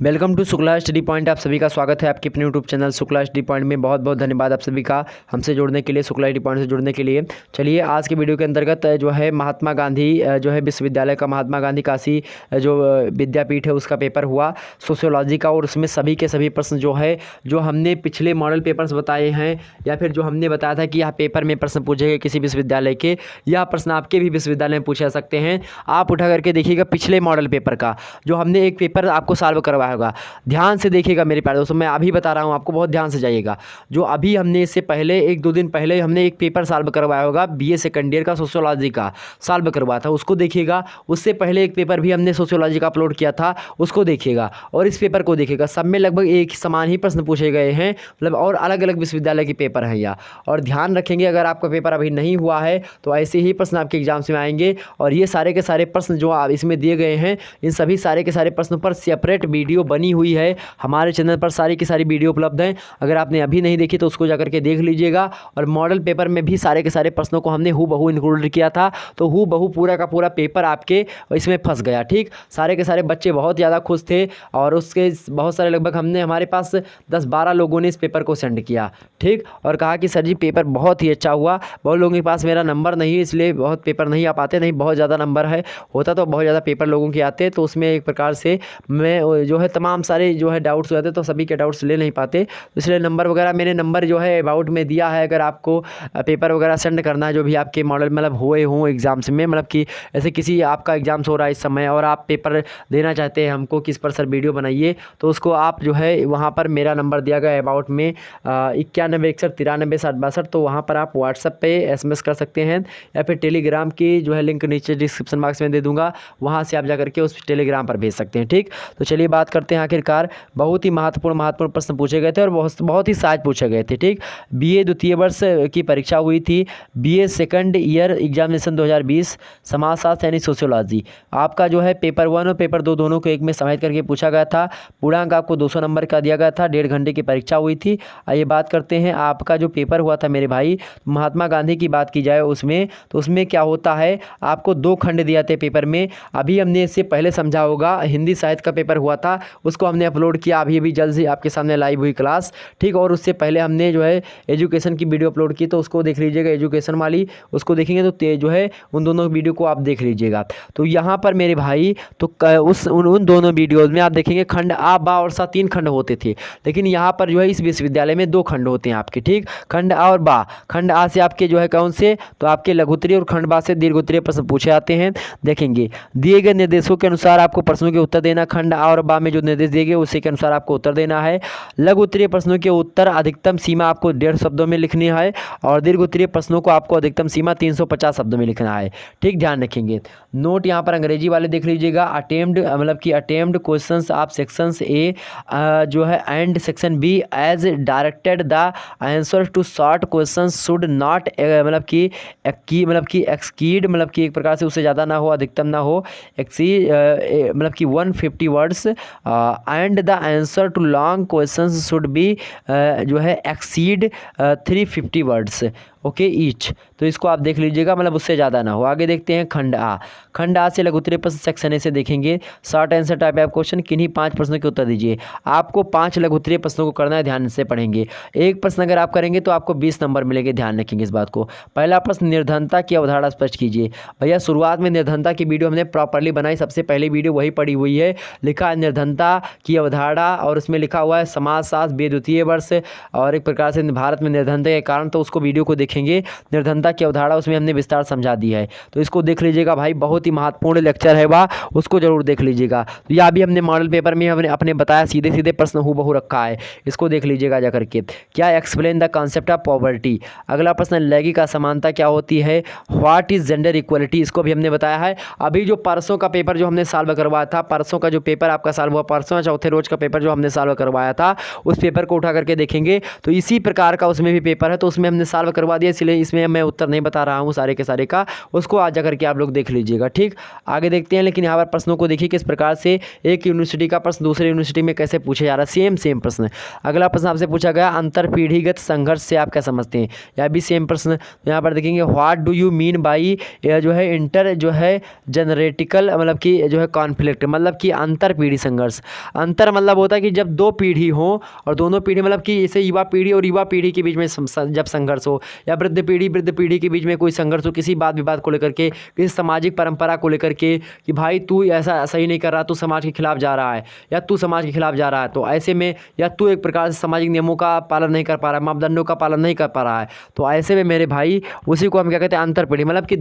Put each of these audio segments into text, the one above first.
Welcome to Shukla study point. आप सभी का स्वागत है आपके अपने YouTube channel Shukla study point में। बहुत बहुत धन्यवाद आप सभी का हमसे जुड़ने के लिए, शुक्ला स्टडी पॉइंट से जुड़ने के लिए। चलिए आज के वीडियो के अंतर्गत जो है महात्मा गांधी जो है विश्वविद्यालय का महात्मा गांधी काशी जो विद्यापीठ है उसका पेपर हुआ सोशियोलॉजी का, और उसमें सभी के सभी प्रश्न जो है जो हमने पिछले मॉडल पेपर्स बताए हैं या फिर जो हमने बताया था कि यह पेपर में प्रश्न पूछे गए किसी विश्वविद्यालय के, यह प्रश्न आपके भी विश्वविद्यालय में पूछे जा सकते हैं। आप उठा करके देखिएगा पिछले मॉडल पेपर का जो हमने एक पेपर आपको सॉल्व करवाया होगा। ध्यान से देखिएगा मेरे प्यारे दोस्तों, मैं अभी बता रहा हूँ आपको, बहुत ध्यान से जाइएगा। जो अभी हमने इससे पहले 1-2 दिन पहले हमने एक पेपर सॉल्व करवाया होगा बीए सेकंड ईयर का सोशियोलॉजी का सॉल्व करवाया था, उसको देखिएगा। उससे पहले एक पेपर भी हमने सोशियोलॉजी का अपलोड किया था, उसको देखिएगा। और इस पेपर को देखिएगा, सब में लगभग एक समान ही प्रश्न पूछे गए हैं, मतलब और अलग अलग विश्वविद्यालय के पेपर हैं यह। और ध्यान रखेंगे अगर आपका पेपर अभी नहीं हुआ है तो ऐसे ही प्रश्न आपके एग्जाम्स में आएंगे। और ये सारे के सारे प्रश्न जो आप इसमें दिए गए हैं, इन सभी सारे के सारे प्रश्नों पर सेपरेट वीडियो बनी हुई है हमारे चैनल पर। सारी की सारी वीडियो उपलब्ध हैं, अगर आपने अभी नहीं देखी तो उसको जाकर के देख लीजिएगा। और मॉडल पेपर में भी सारे के सारे प्रश्नों को हमने हूबहू इंक्लूड किया था, तो हूबहू पूरा का पूरा पेपर आपके इसमें फंस गया। ठीक, सारे के सारे बच्चे बहुत ज़्यादा खुश थे और उसके बहुत सारे लगभग हमारे पास 10-12 लोगों ने इस पेपर को सेंड किया। ठीक, और कहा कि सर जी पेपर बहुत ही अच्छा हुआ। बहुत लोगों के पास मेरा नंबर नहीं है इसलिए बहुत पेपर नहीं आ पाते, नहीं बहुत ज़्यादा नंबर है होता तो बहुत ज़्यादा पेपर लोगों के आते, तो उसमें एक प्रकार से मैं जो है तमाम सारे जो है डाउट्स हो जाते तो सभी के डाउट्स ले नहीं पाते, इसलिए नंबर वगैरह मैंने नंबर जो है अबाउट में दिया है। अगर आपको पेपर वगैरह सेंड करना है जो भी आपके मॉडल मतलब हुए हों एग्जाम्स में, मतलब कि ऐसे किसी आपका एग्जाम्स हो रहा है इस समय और आप पेपर देना चाहते हैं हमको किस पर सर वीडियो बनाइए, तो उसको आप जो है वहाँ पर मेरा नंबर दिया गया अबाउट में 9161936062, तो वहाँ पर आप व्हाट्सएप पे SMS कर सकते हैं या फिर टेलीग्राम की जो है लिंक नीचे डिस्क्रिप्शन बॉक्स में दे दूँगा, वहाँ से आप जा करके उस टेलीग्राम पर भेज सकते हैं। ठीक, तो चलिए बात करते हैं। आखिरकार बहुत ही महत्वपूर्ण प्रश्न पूछे गए थे और बहुत ही सहज पूछे गए थे। ठीक, बीए द्वितीय वर्ष की परीक्षा हुई थी, बीए सेकंड ईयर एग्जामिनेशन 2020 समाजशास्त्र यानी सोशियोलॉजी। आपका जो है पेपर 1 और पेपर 2 दोनों को एक में समाहित करके पूछा गया था। पूर्णांक आपको 200 नंबर का दिया गया था, 1.5 घंटे की परीक्षा हुई थी। आइए बात करते हैं आपका जो पेपर हुआ था मेरे भाई, महात्मा गांधी की बात की जाए उसमें, तो उसमें क्या होता है आपको 2 खंड दिया थे पेपर में। अभी हमने इससे पहले समझा होगा, हिंदी साहित्य का पेपर हुआ था, उसको हमने अपलोड किया अभी जल्द से आपके सामने लाइव हुई क्लास। ठीक, और उससे पहले हमने जो है एजुकेशन की वीडियो अपलोड की, तो उसको देख लीजिएगा, एजुकेशन वाली उसको देखेंगे तो जो है उन दोनों वीडियो को आप देख लीजिएगा। तो यहाँ पर मेरे भाई तो उन दोनों वीडियोज़ में आप देखेंगे खंड आ बा और सा 3 खंड होते थे, लेकिन यहाँ पर जो है इस विश्वविद्यालय में 2 खंड होते हैं आपके। ठीक, खंड आ और बा। खंड आ से आपके जो है कौन से, तो आपके लघुत्तरीय और खंड बा से दीर्घोत्तरीय प्रश्न पूछे जाते हैं। देखेंगे दिए गए निर्देशों के अनुसार आपको प्रश्नों के उत्तर देना। खंड आ और बा में जो निर्देश दिए गए उसी के अनुसार आपको उत्तर देना है। लघु उत्तरीय प्रश्नों के उत्तर अधिकतम सीमा आपको 150 शब्दों में लिखनी है और दीर्घ उत्तरीय प्रश्नों को आपको अधिकतम सीमा 350 शब्दों में लिखना है। ठीक, ध्यान रखेंगे। नोट यहाँ पर अंग्रेजी वाले देख लीजिएगा। अटेम्प्ट मतलब कि अटेम्प्ट क्वेश्चंस आप सेक्शंस ए जो है and section B as directed the answer to short questions should not मतलब कि एक्सीड मतलब कि एक प्रकार से उससे ज़्यादा ना हो, अधिकतम ना हो, एक्सीड मतलब कि 150 words and the answer to long questions should be जो है एक्सीड 350 वर्ड्स ओके ईच। तो इसको आप देख लीजिएगा, मतलब उससे ज़्यादा ना हो। आगे देखते हैं खंड आ। खंड आ से लघुत्तरीय प्रश्न सेक्शन ए से देखेंगे short answer type of question, किन्हीं 5 प्रश्नों के उत्तर दीजिए। आपको 5 लघुत्तरीय प्रश्नों को करना है, ध्यान से पढ़ेंगे। एक प्रश्न अगर आप करेंगे तो आपको 20 नंबर मिलेंगे, ध्यान रखेंगे इस बात को। पहला प्रश्न, निर्धनता की अवधारणा स्पष्ट कीजिए। भैया शुरुआत में निर्धनता की वीडियो हमने प्रॉपरली बनाई, सबसे पहले वीडियो वही पड़ी हुई है। लिखा है निर्धनता की अवधारणा और उसमें लिखा हुआ है समाजशास्त्र बीए द्वितीय वर्ष और एक प्रकार से भारत में निर्धनता के कारण, तो उसको वीडियो को देखेंगे। निर्धनता की अवधारणा उसमें हमने विस्तार समझा दी है, तो इसको देख लीजिएगा भाई, बहुत ही महत्वपूर्ण लेक्चर है वह, उसको जरूर देख लीजिएगा। तो यह भी हमने मॉडल पेपर में हमने अपने बताया, सीधे सीधे प्रश्न हूबहू रखा है, इसको देख लीजिएगा जा करके। क्या explain the concept of poverty. अगला प्रश्न, लैंगिक असमानता क्या होती है। व्हाट इज जेंडर इक्वलिटी, इसको भी हमने बताया है। अभी जो परसों का पेपर जो हमने सॉल्व करवाया था, परसों का जो पेपर आपका सॉल्व हुआ, परसों चौथे रोज का पेपर जो हमने सॉल्व करवाया था, उस पेपर को उठा करके देखेंगे तो इसी प्रकार का उसमें भी पेपर है, तो उसमें हमने सॉल्व करवा दिया, इसलिए इसमें मैं उत्तर नहीं बता रहा हूँ सारे के सारे का, उसको आज जा करके आप लोग देख लीजिएगा। ठीक, आगे देखते हैं। लेकिन यहाँ पर प्रश्नों को देखिए किस प्रकार से एक यूनिवर्सिटी का प्रश्न दूसरे यूनिवर्सिटी में कैसे पूछा जा रहा है। सेम प्रश्न। अगला प्रश्न आपसे पूछा गया अंतर पीढ़ीगत संघर्ष से आप क्या समझते हैं, यह भी सेम प्रश्न। यहाँ पर देखेंगे what do you mean by जो है इंटर जो है जनरेटिकल मतलब कि जो है कॉन्फ्लिक्ट, मतलब कि अंतर पीढ़ी संघर्ष। अंतर मतलब होता है कि जब दो पीढ़ी हो और दोनों पीढ़ी मतलब कि जैसे युवा पीढ़ी और युवा पीढ़ी के बीच में जब संघर्ष हो, या वृद्ध पीढ़ी के बीच में कोई संघर्ष हो किसी बात विवाद को लेकर के, किसी सामाजिक परंपरा को लेकर के कि भाई तू ऐसा सही नहीं कर रहा, तू समाज के खिलाफ जा रहा है या तू समाज के खिलाफ जा रहा है, तो ऐसे में या तू एक प्रकार से सामाजिक नियमों का पालन नहीं कर पा रहा है, मापदंडों का पालन नहीं कर पा रहा है, तो ऐसे में मेरे भाई उसी को हम क्या कहते हैं अंतर पीढ़ी, मतलब कि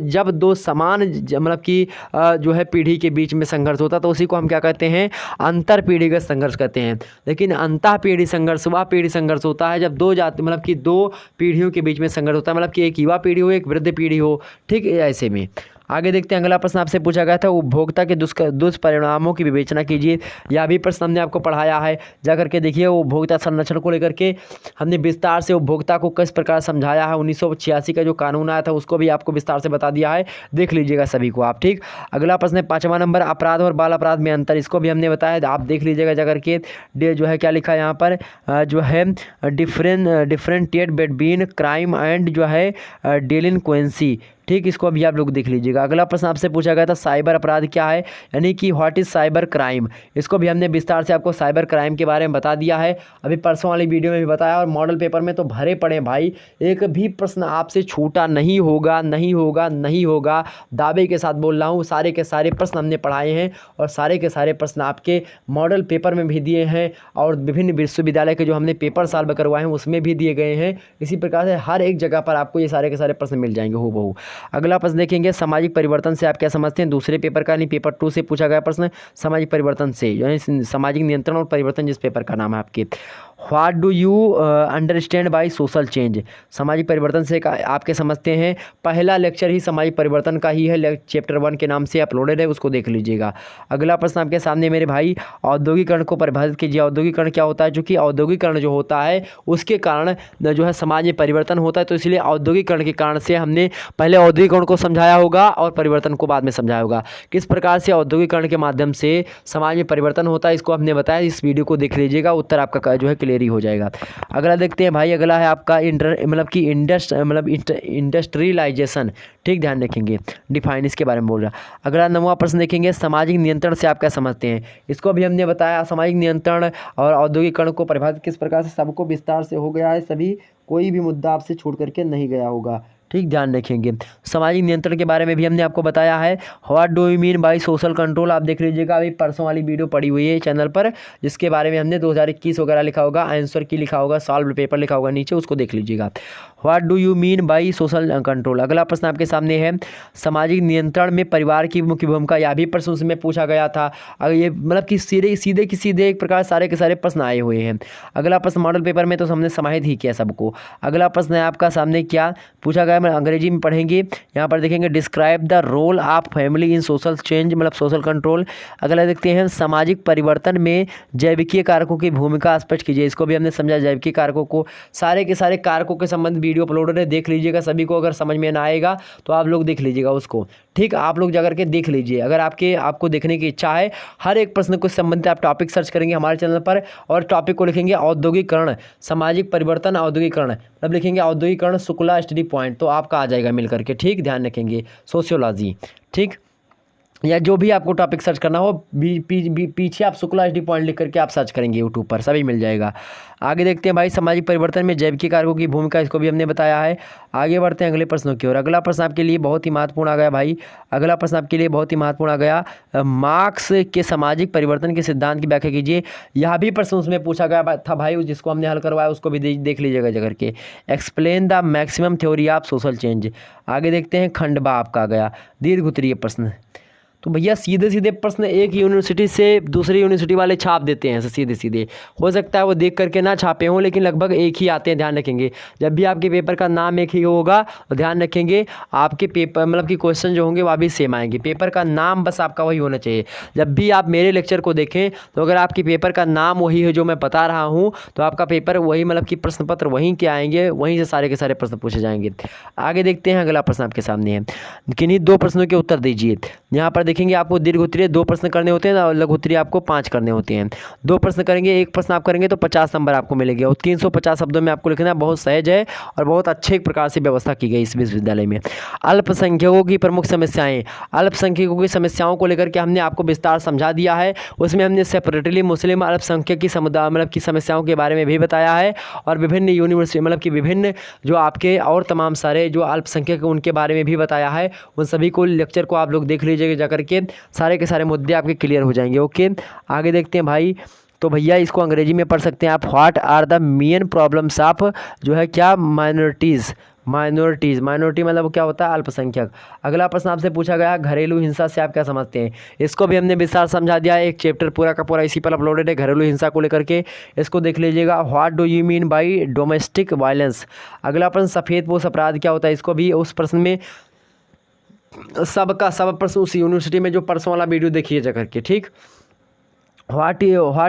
जब दो समान मतलब कि जो है पीढ़ी के बीच में संघर्ष होता है तो उसी को हम क्या कहते हैं अंतर पीढ़ीगत संघर्ष कहते हैं। लेकिन अंतः पीढ़ी संघर्ष वह पीढ़ी संघर्ष होता है जब दो जाति मतलब कि दो पीढ़ियों के बीच में संघर्ष होता है, मतलब कि एक युवा पीढ़ी हो एक वृद्ध पीढ़ी हो। ठीक, ऐसे में आगे देखते हैं। अगला प्रश्न आपसे पूछा गया था उपभोक्ता के दुष्परिणामों की विवेचना कीजिए। यह भी प्रश्न हमने आपको पढ़ाया है, जा करके देखिए। उपभोक्ता संरक्षण को लेकर के हमने विस्तार से उपभोक्ता को किस प्रकार समझाया है। 1986 का जो कानून आया था उसको भी आपको विस्तार से बता दिया है, देख लीजिएगा सभी को आप। ठीक, अगला प्रश्न है 5वां नंबर अपराध और बाल अपराध में अंतर, इसको भी हमने बताया, आप देख लीजिएगा जा करके। जो है क्या लिखा है यहाँ पर जो है डिफरेंटिएट बिटवीन क्राइम एंड जो है डेलिंक्वेंसी। ठीक, इसको अभी आप लोग देख लीजिएगा। अगला प्रश्न आपसे पूछा गया था साइबर अपराध क्या है, यानी कि व्हाट इज़ साइबर क्राइम। इसको भी हमने विस्तार से आपको साइबर क्राइम के बारे में बता दिया है, अभी परसों वाली वीडियो में भी बताया, और मॉडल पेपर में तो भरे पड़े भाई, एक भी प्रश्न आपसे छूटा नहीं होगा, नहीं होगा, नहीं होगा, दावे के साथ बोल रहा हूँ। सारे के सारे प्रश्न हमने पढ़ाए हैं और सारे के सारे प्रश्न आपके मॉडल पेपर में भी दिए हैं और विभिन्न विश्वविद्यालय के जो हमने पेपर सॉल्व करवाए हैं उसमें भी दिए गए हैं। इसी प्रकार से हर एक जगह पर आपको ये सारे के सारे प्रश्न मिल जाएंगे हूबहू। अगला प्रश्न देखेंगे सामाजिक परिवर्तन से आप क्या समझते हैं, दूसरे पेपर का नहीं पेपर 2 से पूछा गया प्रश्न सामाजिक परिवर्तन से, यानी सामाजिक नियंत्रण और परिवर्तन जिस पेपर का नाम है आपके। What do you understand by social change, सामाजिक परिवर्तन से आपके समझते हैं। पहला लेक्चर ही सामाजिक परिवर्तन का ही है, चैप्टर 1 के नाम से अपलोडेड है, उसको देख लीजिएगा। अगला प्रश्न आपके सामने मेरे भाई औद्योगिकरण को परिभाषित कीजिए। औद्योगिकरण क्या होता है, चूँकि औद्योगिकरण जो होता है उसके कारण जो है समाज में परिवर्तन होता है, तो इसलिए औद्योगिकरण के कारण से हमने पहले औद्योगिकरण को समझाया होगा और परिवर्तन को बाद में समझाया होगा। किस प्रकार से औद्योगिकरण के माध्यम से समाज में परिवर्तन होता है इसको हमने बताया, इस वीडियो को देख लीजिएगा, उत्तर आपका जो है क्लियर ही हो जाएगा। अगला देखते हैं भाई, अगला है आपका इंडस्ट्रियलाइजेशन। ठीक, ध्यान रखेंगे, डिफाइन इसके बारे में बोल रहा। अगला 9वां प्रश्न देखेंगे सामाजिक नियंत्रण से आप क्या समझते हैं, इसको भी हमने बताया। सामाजिक नियंत्रण और औद्योगिकरण को परिभाषित किस प्रकार से, सबको विस्तार से हो गया है, सभी कोई भी मुद्दा आपसे छूट करके नहीं गया होगा। ठीक, ध्यान रखेंगे। सामाजिक नियंत्रण के बारे में भी हमने आपको बताया है। What do you mean by social control, आप देख लीजिएगा, अभी परसों वाली वीडियो पड़ी हुई है चैनल पर, जिसके बारे में हमने 2021 वगैरह लिखा होगा, आंसर की लिखा होगा, सॉल्व पेपर लिखा होगा नीचे, उसको देख लीजिएगा। What do you mean by social control. अगला प्रश्न आपके सामने है सामाजिक नियंत्रण में परिवार की मुख्य भूमिका, यह भी प्रश्न उसमें पूछा गया था। अगर ये मतलब कि सीधे एक प्रकार सारे के सारे प्रश्न आए हुए हैं। अगला प्रश्न मॉडल पेपर में तो हमने समाहित ही किया सबको। अगला प्रश्न है आपका सामने क्या पूछा गया, अंग्रेजी में पढ़ेंगे, यहाँ पर देखेंगे describe the role of family in social change, मतलब सोशल कंट्रोल। अगला देखते हैं सामाजिक परिवर्तन में जैविकीय कारकों की भूमिका स्पष्ट कीजिए, इसको भी हमने समझा। जैविकीय कारकों को सारे के सारे कारकों के संबंध वीडियो अपलोडेड है, देख लीजिएगा सभी को। अगर समझ में ना आएगा तो आप लोग देख लीजिएगा उसको। ठीक, आप लोग जाकर के देख लीजिए, अगर आपको देखने की इच्छा है। हर एक प्रश्न को संबंधित आप टॉपिक सर्च करेंगे हमारे चैनल पर और टॉपिक को लिखेंगे औद्योगिकरण सामाजिक परिवर्तन औद्योगिकरण, तब लिखेंगे औद्योगिकरण शुक्ला स्टडी पॉइंट, तो आपका आ जाएगा मिल करके। ठीक, ध्यान रखेंगे सोशियोलॉजी। ठीक, या जो भी आपको टॉपिक सर्च करना हो पीछे आप शुक्ला एचडी पॉइंट लिख करके आप सर्च करेंगे यूट्यूब पर, सभी मिल जाएगा। आगे देखते हैं भाई सामाजिक परिवर्तन में जैविक कारकों की भूमिका, इसको भी हमने बताया है। आगे बढ़ते हैं अगले प्रश्नों की ओर। अगला प्रश्न आपके लिए बहुत ही महत्वपूर्ण आ गया भाई, अगला प्रश्न आपके लिए बहुत ही महत्वपूर्ण आ गया, मार्क्स के सामाजिक परिवर्तन के सिद्धांत की व्याख्या कीजिए। यह भी प्रश्न उसमें पूछा गया था भाई, जिसको हमने हल करवाया उसको भी देख लीजिएगा जगह के। Explain the maximum theory of social change. आगे देखते हैं खंड बा आपका आ गया, दीर्घ उत्तरीय प्रश्न। तो भैया सीधे सीधे प्रश्न एक यूनिवर्सिटी से दूसरी यूनिवर्सिटी वाले छाप देते हैं सीधे सीधे। हो सकता है वो देख करके ना छापे हों, लेकिन लगभग एक ही आते हैं, ध्यान रखेंगे। जब भी आपके पेपर का नाम एक ही होगा तो ध्यान रखेंगे आपके पेपर मतलब कि क्वेश्चन जो होंगे वह भी सेम आएंगे। पेपर का नाम बस आपका वही होना चाहिए। जब भी आप मेरे लेक्चर को देखें तो अगर आपके पेपर का नाम वही है जो मैं बता रहा हूँ तो आपका पेपर वही मतलब कि प्रश्न पत्र वहीं के आएंगे, वहीं से सारे के सारे प्रश्न पूछे जाएंगे। आगे देखते हैं, अगला प्रश्न आपके सामने है। किन्हीं 2 प्रश्नों के उत्तर दीजिए। यहाँ पर देखेंगे आपको दीर्घ उत्तरीय 2 प्रश्न करने होते हैं और लघु उत्तरीय आपको 5 करने होते हैं। 2 प्रश्न करेंगे, 1 प्रश्न आप करेंगे तो 50 नंबर आपको मिलेंगे और 350 शब्दों में आपको लिखना है। बहुत सहज है और बहुत अच्छे प्रकार से व्यवस्था की गई इस विश्वविद्यालय में। अल्पसंख्यकों की प्रमुख समस्याएं। अल्पसंख्यकों की समस्याओं को लेकर के हमने आपको विस्तार समझा दिया है। उसमें हमने सेपरेटली मुस्लिम अल्पसंख्यक की समुदाय मतलब की समस्याओं के बारे में भी बताया है और विभिन्न यूनिवर्सिटी मतलब कि विभिन्न जो आपके और तमाम सारे जो अल्पसंख्यक उनके बारे में भी बताया है। उन सभी को लेक्चर को आप लोग देख लीजिएगा जा करके, सारे के सारे मुद्दे आपके क्लियर हो जाएंगे। ओके, आगे देखते हैं भाई। तो भैया इसको अंग्रेजी में पढ़ सकते हैं आप। What are the main problems of जो है क्या माइनॉरिटी मतलब क्या होता है, अल्पसंख्यक। अगला प्रश्न आपसे पूछा गया घरेलू हिंसा से आप क्या समझते हैं। इसको भी हमने विस्तार समझा दिया है, एक चैप्टर पूरा का पूरा इसी पर अपलोडेड है घरेलू हिंसा को लेकर के, इसको देख लीजिएगा। What do you mean by domestic violence. अगला प्रश्न सफ़ेदपोश अपराध क्या होता है, इसको भी उस प्रश्न में सब प्रश्न उस यूनिवर्सिटी में जो प्रश्न वाला वीडियो देखिए जा करके, ठीक। व्हाट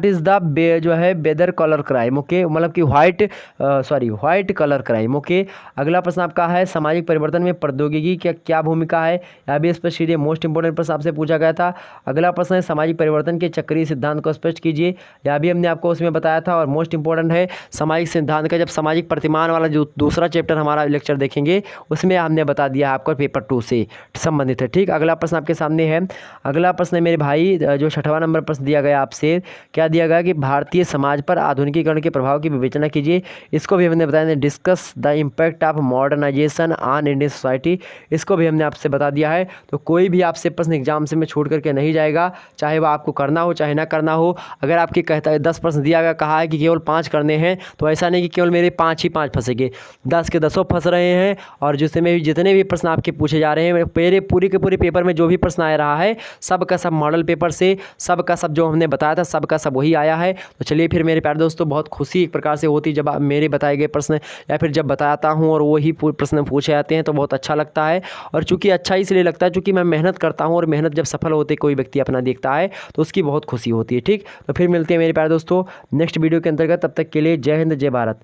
इज़ द जो है बेदर कलर क्राइम। ओके, मतलब कि व्हाइट कलर क्राइम। ओके, अगला प्रश्न आपका है सामाजिक परिवर्तन में प्रौद्योगिकी की क्या भूमिका है। यह भी स्पष्ट कीजिए, मोस्ट इंपोर्टेंट प्रश्न आपसे पूछा गया था। अगला प्रश्न है सामाजिक परिवर्तन के चक्रीय सिद्धांत को स्पष्ट कीजिए। यह भी हमने आपको उसमें बताया था। और मोस्ट इंपॉर्टेंट है सामाजिक सिद्धांत का, जब सामाजिक प्रतिमान वाला जो दूसरा चैप्टर हमारा लेक्चर देखेंगे उसमें हमने बता दिया आपको पेपर 2 से संबंधित है, ठीक। अगला प्रश्न आपके सामने है। अगला प्रश्न है मेरे भाई जो 6वां नंबर प्रश्न दिया गया आपसे, क्या दिया गया कि भारतीय समाज पर आधुनिकीकरण के प्रभाव की विवेचना कीजिए। इसको भी हमने बताया, discuss the impact of modernisation on Indian society. इसको भी हमने आपसे बता दिया है। तो कोई भी आपसे प्रश्न एग्जाम से में छोड़ करके नहीं जाएगा, चाहे वह आपको करना हो चाहे ना करना हो। अगर आपकी कहता है 10 प्रश्न दिया गया, कहा है कि केवल 5 करने हैं, तो ऐसा नहीं कि केवल मेरे 5 ही 5 फंसेंगे, 10 के 10 फंस रहे हैं। और जिसमें जितने भी प्रश्न आपके पूछे जा रहे हैं मेरे पूरे के पूरे पेपर में जो भी प्रश्न आ रहा है सब का सब मॉडल पेपर से, सब का सब जो हमने बताया था सब का सब वही आया है। तो चलिए फिर मेरे प्यारे दोस्तों, बहुत खुशी एक प्रकार से होती है जब आप मेरे बताए गए प्रश्न या फिर जब बताता हूं और वही प्रश्न पूछे जाते हैं तो बहुत अच्छा लगता है। और चूंकि अच्छा इसलिए लगता है चूंकि मैं मेहनत करता हूं और मेहनत जब सफल होती कोई व्यक्ति अपना देखता है तो उसकी बहुत खुशी होती है, ठीक। तो फिर मिलते हैं मेरे प्यारे दोस्तों नेक्स्ट वीडियो के अंतर्गत। तब तक के लिए जय हिंद जय भारत।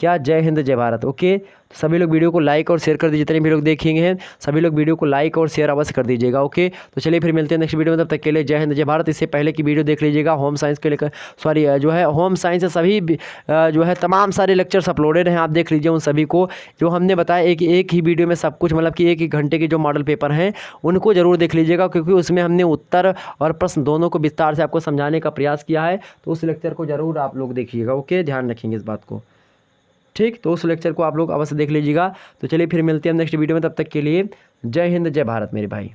क्या जय हिंद जय भारत। ओके, तो सभी लोग वीडियो को लाइक और शेयर कर दीजिए। जितने भी लोग देखेंगे हैं सभी लोग वीडियो को लाइक और शेयर अवश्य कर दीजिएगा। ओके, तो चलिए फिर मिलते हैं नेक्स्ट वीडियो में। तब तक के लिए जय हिंद जय भारत। इससे पहले की वीडियो देख लीजिएगा होम साइंस के लेकर, जो है होम साइंस से सभी जो है तमाम सारे लेक्चर्स अपलोडेड हैं, आप देख लीजिए उन सभी को। जो हमने बताया एक ही वीडियो में सब कुछ, मतलब कि 1 घंटे के जो मॉडल पेपर हैं उनको ज़रूर देख लीजिएगा, क्योंकि उसमें हमने उत्तर और प्रश्न दोनों को विस्तार से आपको समझाने का प्रयास किया है। तो उस लेक्चर को ज़रूर आप लोग देखिएगा। ओके, ध्यान रखेंगे इस बात को, ठीक। तो उस लेक्चर को आप लोग अवश्य देख लीजिएगा। तो चलिए फिर मिलते हैं नेक्स्ट वीडियो में। तब तक के लिए जय हिंद जय भारत मेरे भाई।